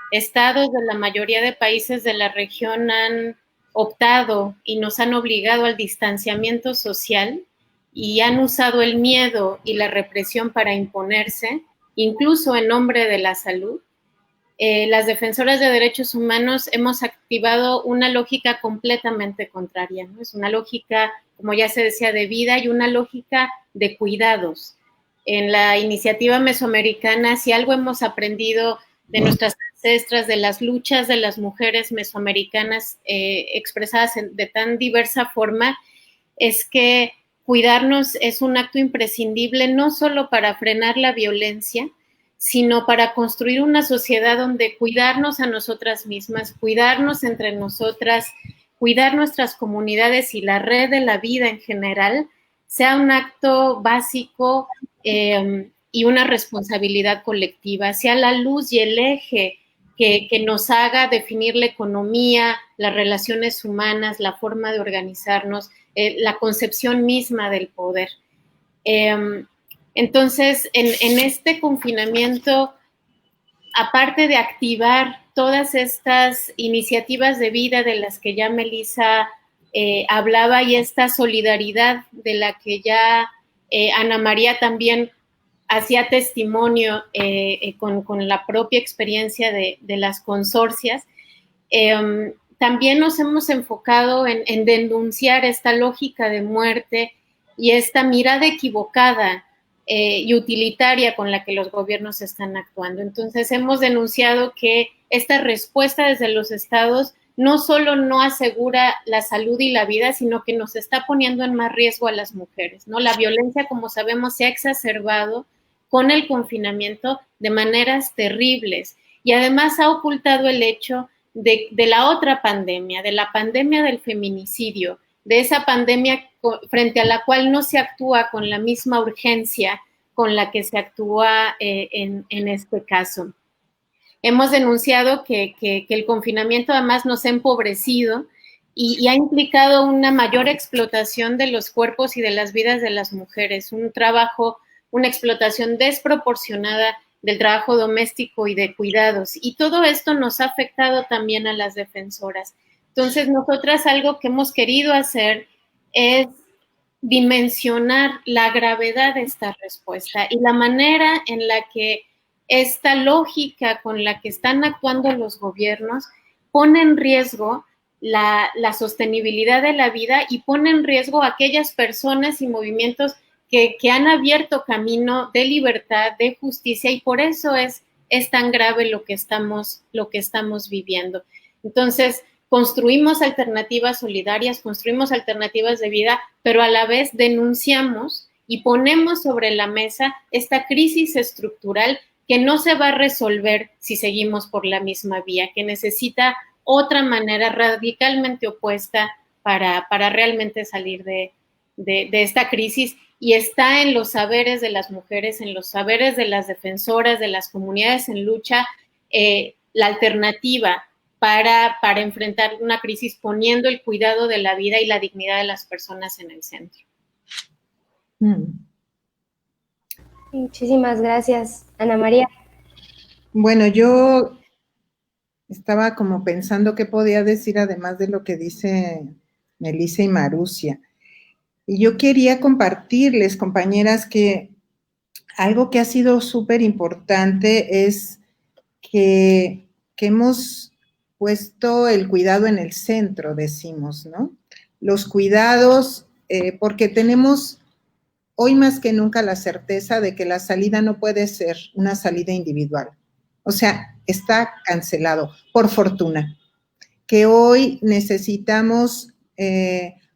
Speaker 3: estados de la mayoría de países de la región han optado y nos han obligado al distanciamiento social y han usado el miedo y la represión para imponerse, incluso en nombre de la salud, las defensoras de derechos humanos hemos activado una lógica completamente contraria, ¿no? Es una lógica, como ya se decía, de vida y una lógica de cuidados. En la iniciativa mesoamericana, si algo hemos aprendido de nuestras ancestras, de las luchas de las mujeres mesoamericanas expresadas de tan diversa forma, es que cuidarnos es un acto imprescindible no solo para frenar la violencia, sino para construir una sociedad donde cuidarnos a nosotras mismas, cuidarnos entre nosotras, cuidar nuestras comunidades y la red de la vida en general, sea un acto básico y una responsabilidad colectiva, sea la luz y el eje que nos haga definir la economía, las relaciones humanas, la forma de organizarnos, la concepción misma del poder. Entonces, en este confinamiento, aparte de activar todas estas iniciativas de vida de las que ya Melissa hablaba y esta solidaridad de la que ya Ana María también hacía testimonio con la propia experiencia de las consorcias, también nos hemos enfocado en denunciar esta lógica de muerte y esta mirada equivocada y utilitaria con la que los gobiernos están actuando. Entonces, hemos denunciado que esta respuesta desde los estados no solo no asegura la salud y la vida, sino que nos está poniendo en más riesgo a las mujeres, ¿no? La violencia, como sabemos, se ha exacerbado con el confinamiento de maneras terribles y además ha ocultado el hecho de la otra pandemia, de la pandemia del feminicidio, de esa pandemia frente a la cual no se actúa con la misma urgencia con la que se actúa en este caso. Hemos denunciado que el confinamiento además nos ha empobrecido y ha implicado una mayor explotación de los cuerpos y de las vidas de las mujeres, una explotación desproporcionada del trabajo doméstico y de cuidados. Y todo esto nos ha afectado también a las defensoras. Entonces, nosotras algo que hemos querido hacer es dimensionar la gravedad de esta respuesta y la manera en la que esta lógica con la que están actuando los gobiernos pone en riesgo la sostenibilidad de la vida y pone en riesgo a aquellas personas y movimientos que han abierto camino de libertad, de justicia, y por eso es tan grave lo que estamos viviendo. Entonces, construimos alternativas solidarias, construimos alternativas de vida, pero a la vez denunciamos y ponemos sobre la mesa esta crisis estructural que no se va a resolver si seguimos por la misma vía, que necesita otra manera radicalmente opuesta para realmente salir de esta crisis, y está en los saberes de las mujeres, en los saberes de las defensoras, de las comunidades en lucha, la alternativa para enfrentar una crisis poniendo el cuidado de la vida y la dignidad de las personas en el centro.
Speaker 4: Muchísimas gracias, Ana María.
Speaker 1: Bueno, yo estaba como pensando qué podía decir además de lo que dice Melissa y Marusia. Y yo quería compartirles, compañeras, que algo que ha sido súper importante es que hemos puesto el cuidado en el centro, decimos, ¿no? Los cuidados, porque tenemos hoy más que nunca la certeza de que la salida no puede ser una salida individual. O sea, está cancelado, por fortuna. Que hoy necesitamos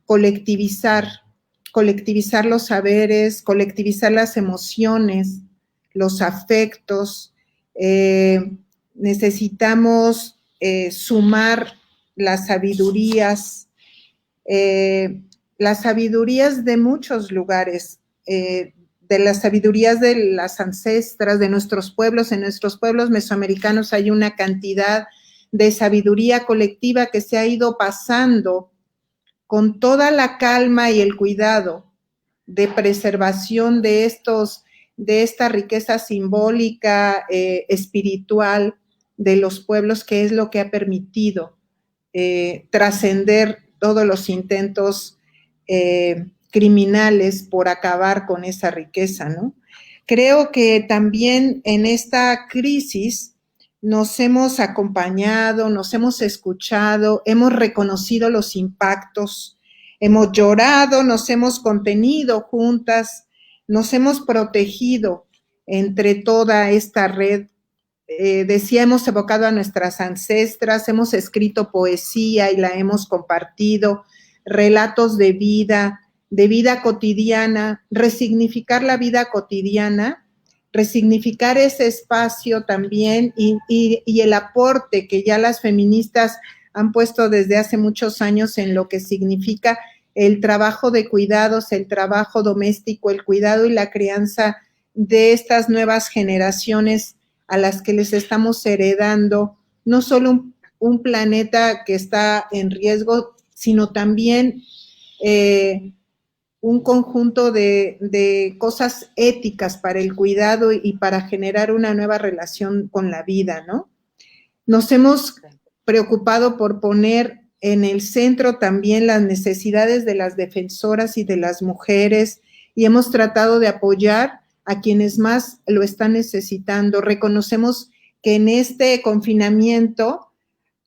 Speaker 1: colectivizar los saberes, colectivizar las emociones, los afectos, necesitamos sumar las sabidurías de muchos lugares, de las sabidurías de las ancestras, de nuestros pueblos. En nuestros pueblos mesoamericanos hay una cantidad de sabiduría colectiva que se ha ido pasando con toda la calma y el cuidado de preservación de esta riqueza simbólica, espiritual de los pueblos, que es lo que ha permitido trascender todos los intentos criminales por acabar con esa riqueza, ¿no? Creo que también en esta crisis nos hemos acompañado, nos hemos escuchado, hemos reconocido los impactos, hemos llorado, nos hemos contenido juntas, nos hemos protegido entre toda esta red. Decía, hemos evocado a nuestras ancestras, hemos escrito poesía y la hemos compartido, relatos de vida cotidiana, resignificar la vida cotidiana, resignificar ese espacio también y el aporte que ya las feministas han puesto desde hace muchos años en lo que significa el trabajo de cuidados, el trabajo doméstico, el cuidado y la crianza de estas nuevas generaciones a las que les estamos heredando, no solo un planeta que está en riesgo, sino también un conjunto de cosas éticas para el cuidado y para generar una nueva relación con la vida, ¿no? Nos hemos preocupado por poner en el centro también las necesidades de las defensoras y de las mujeres y hemos tratado de apoyar a quienes más lo están necesitando. Reconocemos que en este confinamiento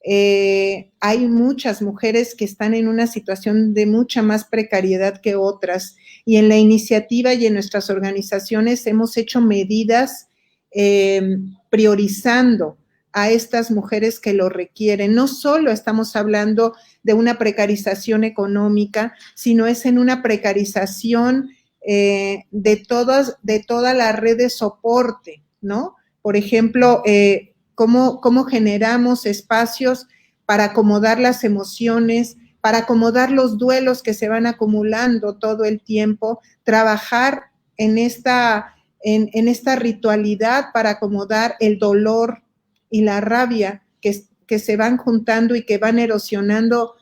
Speaker 1: hay muchas mujeres que están en una situación de mucha más precariedad que otras y en la iniciativa y en nuestras organizaciones hemos hecho medidas priorizando a estas mujeres que lo requieren. No solo estamos hablando de una precarización económica, sino es en una precarización de toda la red de soporte, ¿no? Por ejemplo, cómo generamos espacios para acomodar las emociones, para acomodar los duelos que se van acumulando todo el tiempo, trabajar en esta ritualidad para acomodar el dolor y la rabia que se van juntando y que van erosionando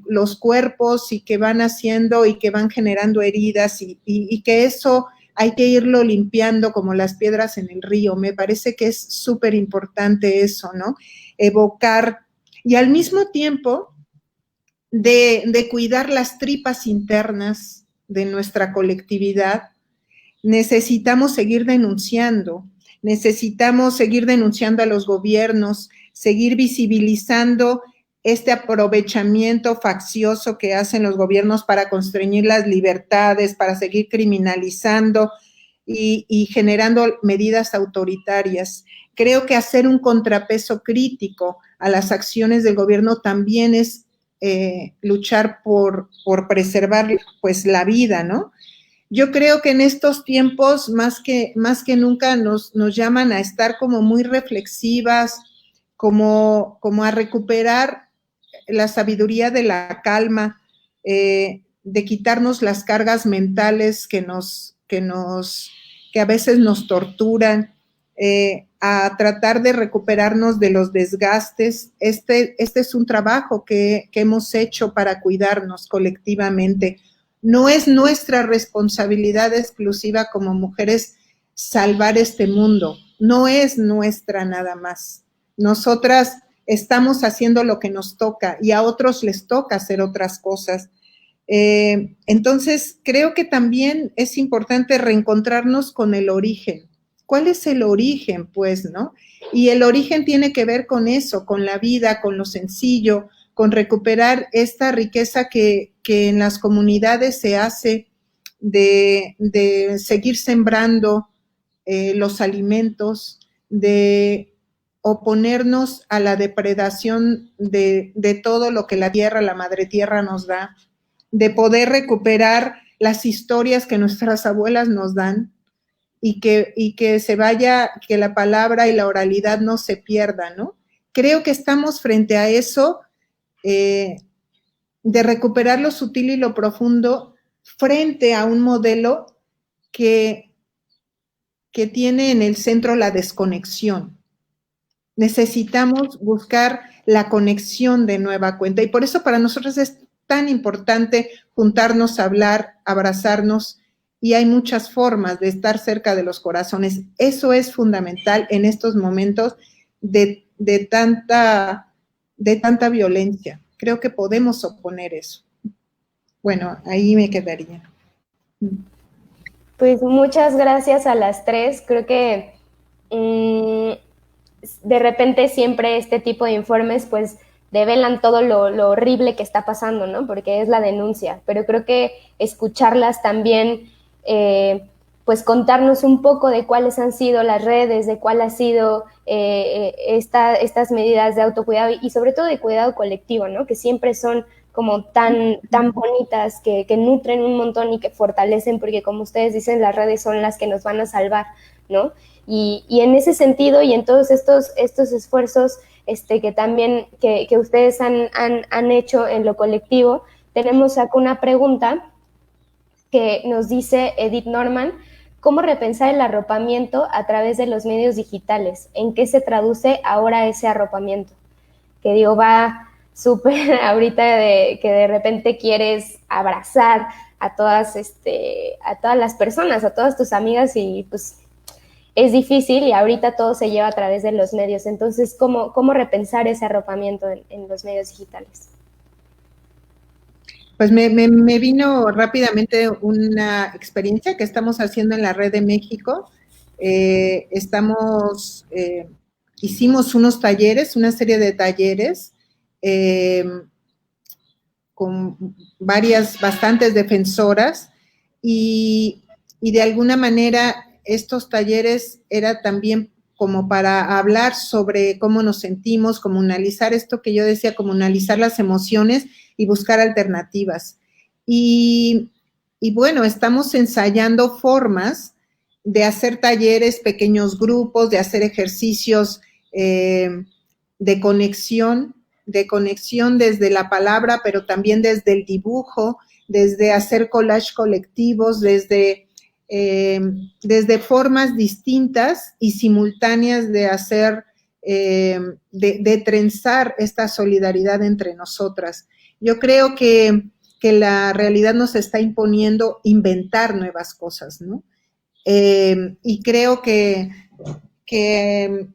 Speaker 1: los cuerpos y que van haciendo y que van generando heridas y que eso hay que irlo limpiando como las piedras en el río. Me parece que es súper importante eso, ¿no? Evocar y al mismo tiempo de cuidar las tripas internas de nuestra colectividad, necesitamos seguir denunciando a los gobiernos, seguir visibilizando este aprovechamiento faccioso que hacen los gobiernos para constreñir las libertades, para seguir criminalizando y generando medidas autoritarias. Creo que hacer un contrapeso crítico a las acciones del gobierno también es luchar por preservar pues la vida, ¿no? Yo creo que en estos tiempos más que nunca nos llaman a estar como muy reflexivas, como a recuperar la sabiduría de la calma, de quitarnos las cargas mentales que a veces nos torturan, a tratar de recuperarnos de los desgastes. Este es un trabajo que hemos hecho para cuidarnos colectivamente. No es nuestra responsabilidad exclusiva como mujeres salvar este mundo, no es nuestra nada más. Nosotras estamos haciendo lo que nos toca y a otros les toca hacer otras cosas. Entonces, creo que también es importante reencontrarnos con el origen. ¿Cuál es el origen, pues, no? Y el origen tiene que ver con eso, con la vida, con lo sencillo, con recuperar esta riqueza que en las comunidades se hace de seguir sembrando los alimentos, de oponernos a la depredación de todo lo que la tierra, la madre tierra nos da, de poder recuperar las historias que nuestras abuelas nos dan y que se vaya, que la palabra y la oralidad no se pierdan, ¿no? Creo que estamos frente a eso, de recuperar lo sutil y lo profundo frente a un modelo que tiene en el centro la desconexión. Necesitamos buscar la conexión de nueva cuenta y por eso para nosotros es tan importante juntarnos, hablar, abrazarnos y hay muchas formas de estar cerca de los corazones. Eso es fundamental en estos momentos de tanta violencia. Creo que podemos oponer eso. Bueno, ahí me quedaría.
Speaker 4: Pues muchas gracias a las tres. Creo que de repente siempre este tipo de informes pues develan todo lo horrible que está pasando, ¿no? Porque es la denuncia. Pero creo que escucharlas también, pues contarnos un poco de cuáles han sido las redes, de cuál ha sido estas medidas de autocuidado y sobre todo de cuidado colectivo, ¿no? Que siempre son como tan bonitas, que nutren un montón y que fortalecen, porque como ustedes dicen, las redes son las que nos van a salvar, ¿no? Y en ese sentido y en todos estos esfuerzos que también que ustedes han hecho en lo colectivo, tenemos acá una pregunta que nos dice Edith Norman: ¿cómo repensar el arropamiento a través de los medios digitales? ¿En qué se traduce ahora ese arropamiento? Que digo, va súper ahorita de que de repente quieres abrazar a todas las personas, a todas tus amigas, y pues es difícil, y ahorita todo se lleva a través de los medios. Entonces, ¿cómo repensar ese arropamiento en los medios digitales?
Speaker 1: Pues me vino rápidamente una experiencia que estamos haciendo en la Red de México. Hicimos unos talleres, una serie de talleres con bastantes defensoras, y de alguna manera estos talleres era también como para hablar sobre cómo nos sentimos, comunalizar esto que yo decía, comunalizar las emociones y buscar alternativas. Y bueno, estamos ensayando formas de hacer talleres, pequeños grupos, de hacer ejercicios de conexión desde la palabra, pero también desde el dibujo, desde hacer collage colectivos, desde formas distintas y simultáneas de hacer, de trenzar esta solidaridad entre nosotras. Yo creo que la realidad nos está imponiendo inventar nuevas cosas, ¿no? Y creo que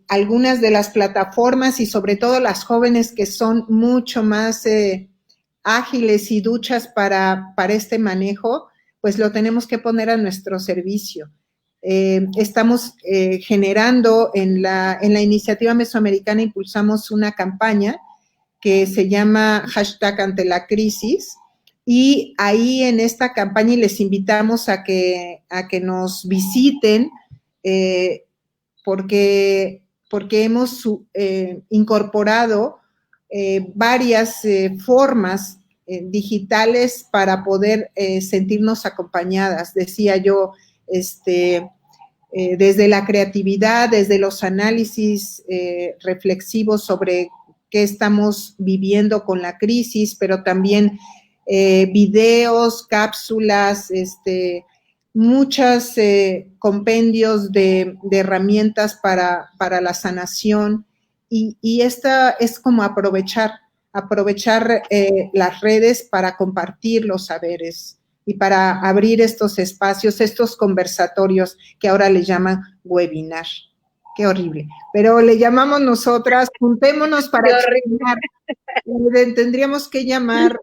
Speaker 1: algunas de las plataformas, y sobre todo las jóvenes que son mucho más ágiles y duchas para este manejo, pues lo tenemos que poner a nuestro servicio. Estamos generando en la iniciativa mesoamericana, impulsamos una campaña que se llama #AnteLaCrisis, y ahí en esta campaña, y les invitamos a que nos visiten, porque hemos incorporado varias formas digitales para poder sentirnos acompañadas. Decía yo, desde la creatividad, desde los análisis reflexivos sobre qué estamos viviendo con la crisis, pero también videos, cápsulas, muchos compendios de herramientas para la sanación, y esta es como aprovechar las redes para compartir los saberes y para abrir estos espacios, estos conversatorios que ahora le llaman webinar. Qué horrible, pero le llamamos nosotras, juntémonos para chismear. Tendríamos que llamar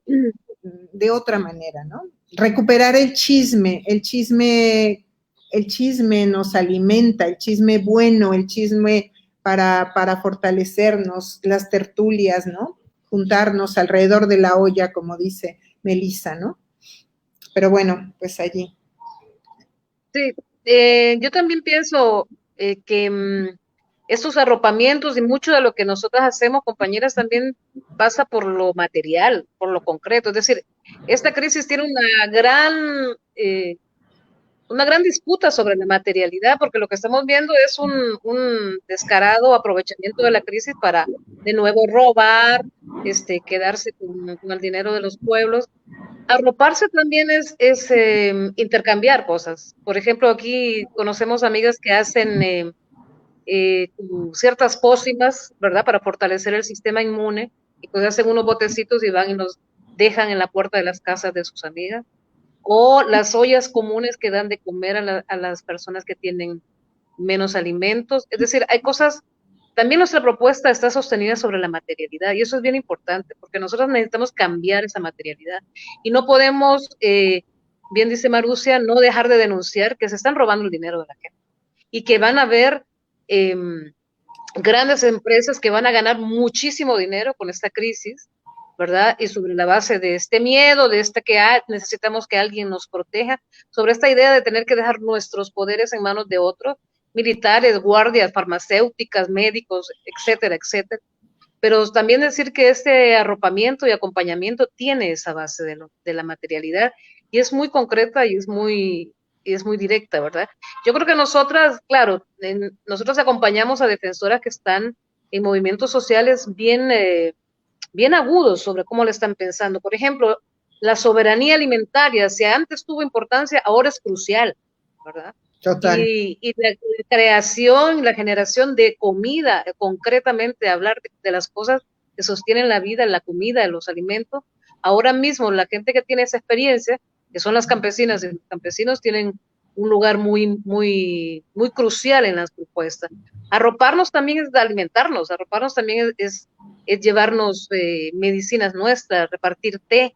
Speaker 1: de otra manera, ¿no? Recuperar el chisme nos alimenta, el chisme bueno, el chisme para fortalecernos, las tertulias, ¿no? Juntarnos alrededor de la olla, como dice Melissa, ¿no? Pero bueno, pues allí.
Speaker 2: Sí, yo también pienso que estos arropamientos y mucho de lo que nosotras hacemos, compañeras, también pasa por lo material, por lo concreto. Es decir, esta crisis tiene una gran disputa sobre la materialidad, porque lo que estamos viendo es un descarado aprovechamiento de la crisis para de nuevo robar, quedarse con el dinero de los pueblos. Arroparse también es intercambiar cosas. Por ejemplo, aquí conocemos amigas que hacen ciertas pócimas, ¿verdad? Para fortalecer el sistema inmune, y pues hacen unos botecitos y van y los dejan en la puerta de las casas de sus amigas. O las ollas comunes que dan de comer a las personas que tienen menos alimentos. Es decir, hay cosas, también nuestra propuesta está sostenida sobre la materialidad, y eso es bien importante, porque nosotros necesitamos cambiar esa materialidad, y no podemos, bien dice Marusia, no dejar de denunciar que se están robando el dinero de la gente, y que van a haber grandes empresas que van a ganar muchísimo dinero con esta crisis, ¿verdad? Y sobre la base de este miedo, de que necesitamos que alguien nos proteja, sobre esta idea de tener que dejar nuestros poderes en manos de otros, militares, guardias, farmacéuticas, médicos, etcétera, etcétera. Pero también decir que este arropamiento y acompañamiento tiene esa base de la materialidad, y es muy concreta y es muy directa, ¿verdad? Yo creo que nosotras, claro, nosotros acompañamos a defensoras que están en movimientos sociales bien agudos sobre cómo le están pensando. Por ejemplo, la soberanía alimentaria, si antes tuvo importancia, ahora es crucial, ¿verdad?
Speaker 1: Total.
Speaker 2: Y la creación, la generación de comida, concretamente hablar de las cosas que sostienen la vida, la comida, los alimentos. Ahora mismo la gente que tiene esa experiencia que son las campesinas y los campesinos, tienen un lugar muy, muy, muy crucial en las propuestas. Arroparnos también es alimentarnos, arroparnos también es llevarnos medicinas nuestras, repartir té,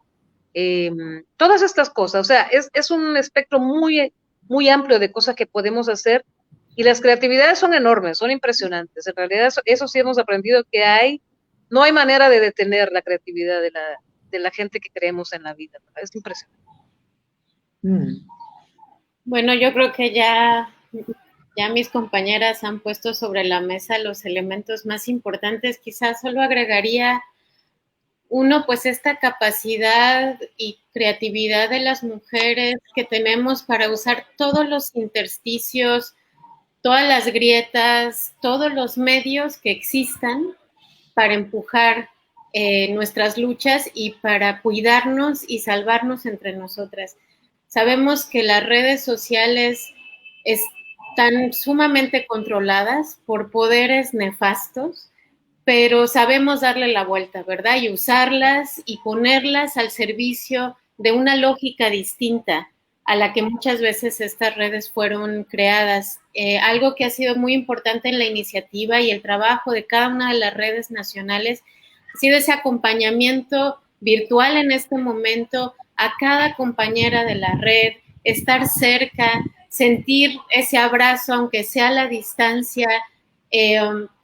Speaker 2: todas estas cosas. O sea, es un espectro muy, muy amplio de cosas que podemos hacer y las creatividades son enormes, son impresionantes. En realidad, eso sí hemos aprendido que no hay manera de detener la creatividad de la gente que creemos en la vida, ¿verdad? Es impresionante.
Speaker 3: Bueno, yo creo que ya mis compañeras han puesto sobre la mesa los elementos más importantes. Quizás solo agregaría uno, pues esta capacidad y creatividad de las mujeres que tenemos para usar todos los intersticios, todas las grietas, todos los medios que existan para empujar nuestras luchas y para cuidarnos y salvarnos entre nosotras. Sabemos que las redes sociales están sumamente controladas por poderes nefastos, pero sabemos darle la vuelta, ¿verdad? Y usarlas y ponerlas al servicio de una lógica distinta a la que muchas veces estas redes fueron creadas. Algo que ha sido muy importante en la iniciativa y el trabajo de cada una de las redes nacionales ha sido ese acompañamiento virtual en este momento a cada compañera de la red, estar cerca, sentir ese abrazo, aunque sea a la distancia,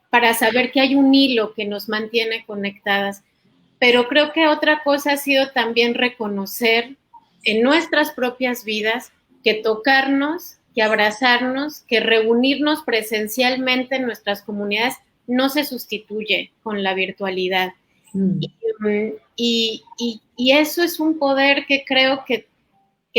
Speaker 3: para saber que hay un hilo que nos mantiene conectadas. Pero creo que otra cosa ha sido también reconocer en nuestras propias vidas que tocarnos, que abrazarnos, que reunirnos presencialmente en nuestras comunidades no se sustituye con la virtualidad. Y eso es un poder que creo que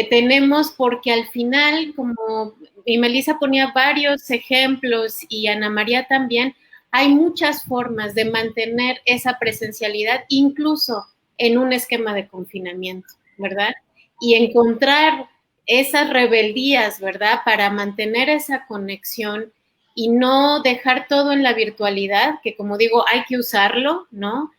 Speaker 3: tenemos, porque al final, como y Melissa ponía varios ejemplos y Ana María también, hay muchas formas de mantener esa presencialidad, incluso en un esquema de confinamiento, ¿verdad? Y encontrar esas rebeldías, ¿verdad? Para mantener esa conexión y no dejar todo en la virtualidad, que como digo, hay que usarlo, ¿no?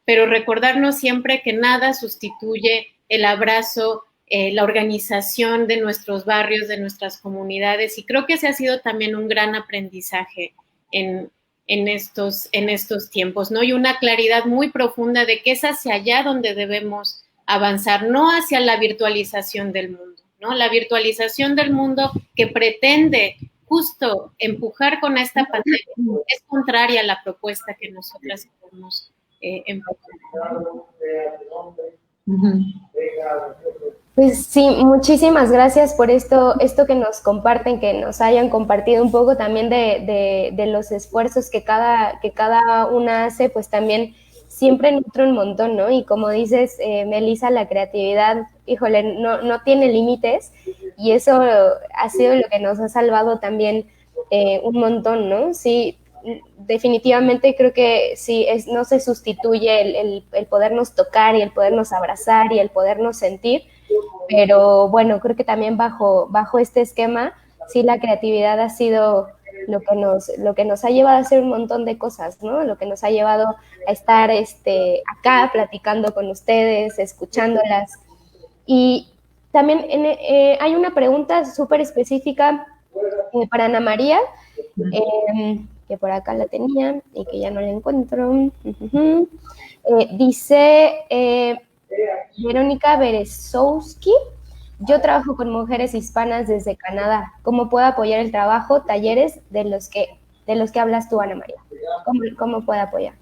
Speaker 3: Pero recordarnos siempre que nada sustituye el abrazo, la organización de nuestros barrios, de nuestras comunidades, y creo que ese ha sido también un gran aprendizaje en estos tiempos, ¿no? Y una claridad muy profunda de que es hacia allá donde debemos avanzar, no hacia la virtualización del mundo, ¿no? La virtualización del mundo que pretende justo empujar con esta pandemia es contraria a la propuesta que nosotras queremos empujar.
Speaker 4: Pues sí, muchísimas gracias por esto que nos comparten, que nos hayan compartido un poco también de los esfuerzos que cada una hace, pues también siempre nutre un montón, ¿no? Y como dices, Melissa, la creatividad, híjole, no tiene límites, y eso ha sido lo que nos ha salvado también un montón, ¿no? Sí, definitivamente creo que sí, no se sustituye el podernos tocar y el podernos abrazar y el podernos sentir, pero bueno, creo que también bajo este esquema, sí, la creatividad ha sido lo que nos ha llevado a hacer un montón de cosas, ¿no? Lo que nos ha llevado a estar acá platicando con ustedes, escuchándolas. Y también hay una pregunta súper específica para Ana María, que por acá la tenía y que ya no la encuentro. Dice Verónica Berezowski: yo trabajo con mujeres hispanas desde Canadá. ¿Cómo puedo apoyar el trabajo, talleres de los que hablas tú, Ana María? ¿Cómo puedo apoyar?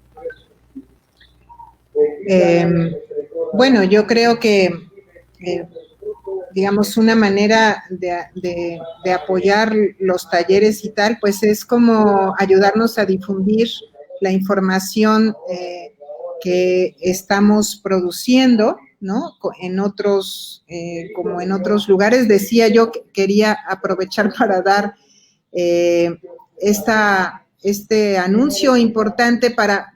Speaker 1: Bueno, yo creo que, digamos, una manera de apoyar los talleres y tal, pues es como ayudarnos a difundir la información que estamos produciendo, ¿no? En otros, como en otros lugares. Decía yo que quería aprovechar para dar este anuncio importante para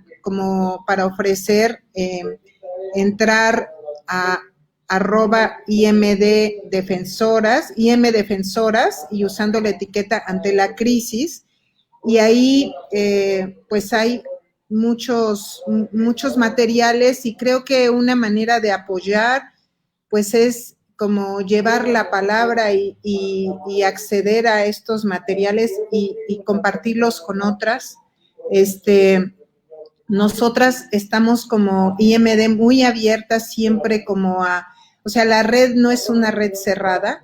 Speaker 1: ofrecer entrar a @IMDefensoras, y usando la etiqueta ante la crisis, y ahí pues hay muchos materiales, y creo que una manera de apoyar pues es como llevar la palabra y acceder a estos materiales y compartirlos con otras. Nosotras estamos como IMD muy abiertas siempre como o sea, la red no es una red cerrada,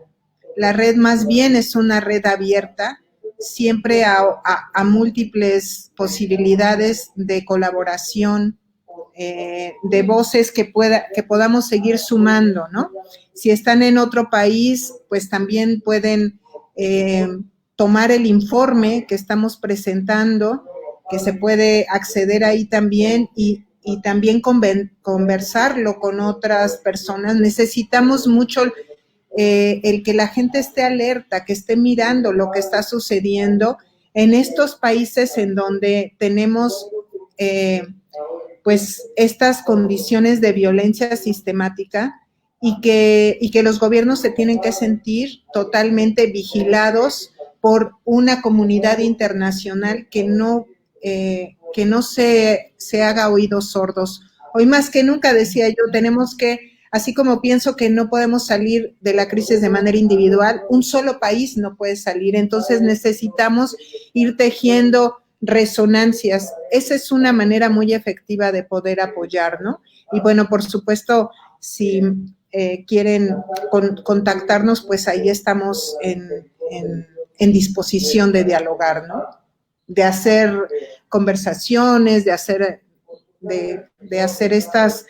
Speaker 1: la red más bien es una red abierta, siempre a múltiples posibilidades de colaboración, de voces que podamos seguir sumando, ¿no? Si están en otro país, pues también pueden tomar el informe que estamos presentando, que se puede acceder ahí también y también conversarlo con otras personas. Necesitamos mucho el que la gente esté alerta, que esté mirando lo que está sucediendo en estos países en donde tenemos pues estas condiciones de violencia sistemática y que los gobiernos se tienen que sentir totalmente vigilados por una comunidad internacional que no se haga oídos sordos. Hoy más que nunca, decía yo, tenemos que, así como pienso que no podemos salir de la crisis de manera individual, un solo país no puede salir, entonces necesitamos ir tejiendo resonancias. Esa es una manera muy efectiva de poder apoyar, ¿no? Y bueno, por supuesto, si quieren contactarnos, pues ahí estamos en disposición de dialogar, ¿no? De hacer conversaciones, de hacer estas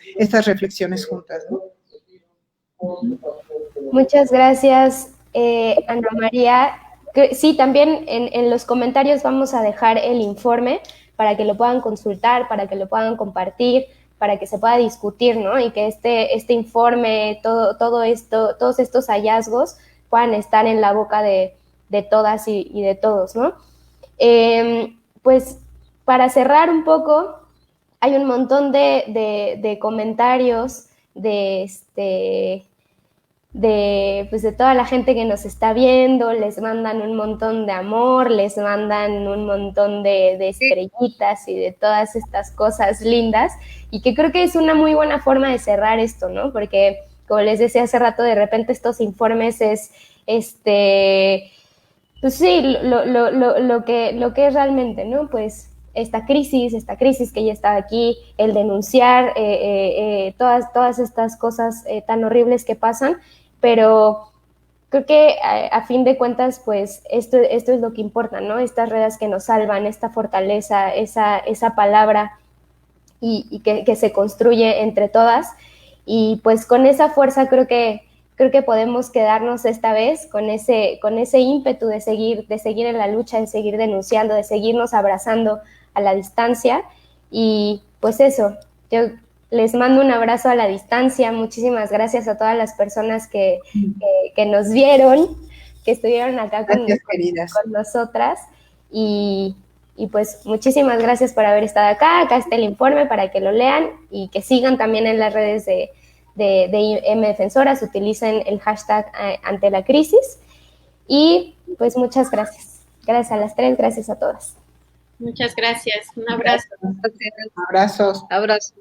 Speaker 1: reflexiones juntas, ¿no?
Speaker 4: Muchas gracias, Ana María. Sí, también en los comentarios vamos a dejar el informe para que lo puedan consultar, para que lo puedan compartir, para que se pueda discutir, ¿no? Y que este informe, todo esto, todos estos hallazgos puedan estar en la boca de todas y de todos, ¿no? Pues para cerrar un poco, hay un montón de comentarios pues de toda la gente que nos está viendo, les mandan un montón de amor, les mandan un montón de estrellitas y de todas estas cosas lindas, y que creo que es una muy buena forma de cerrar esto, ¿no? Porque, como les decía hace rato, de repente estos informes es, pues sí, lo que es realmente, ¿no? Pues esta crisis que ya está aquí, el denunciar todas estas cosas tan horribles que pasan, pero creo que a fin de cuentas, pues esto es lo que importa, ¿no? Estas redes que nos salvan, esta fortaleza, esa palabra y que se construye entre todas, y pues con esa fuerza creo que podemos quedarnos esta vez con ese ímpetu de seguir en la lucha, de seguir denunciando, de seguirnos abrazando a la distancia. Y pues eso, yo les mando un abrazo a la distancia. Muchísimas gracias a todas las personas que nos vieron, que estuvieron acá con nosotras, y pues muchísimas gracias por haber estado acá. Acá está el informe para que lo lean y que sigan también en las redes de IM Defensoras, utilicen el hashtag ante la crisis, y pues muchas gracias. Gracias a las tres, gracias a todas.
Speaker 3: Muchas gracias, un abrazo.
Speaker 1: Abrazos.
Speaker 2: Abrazos.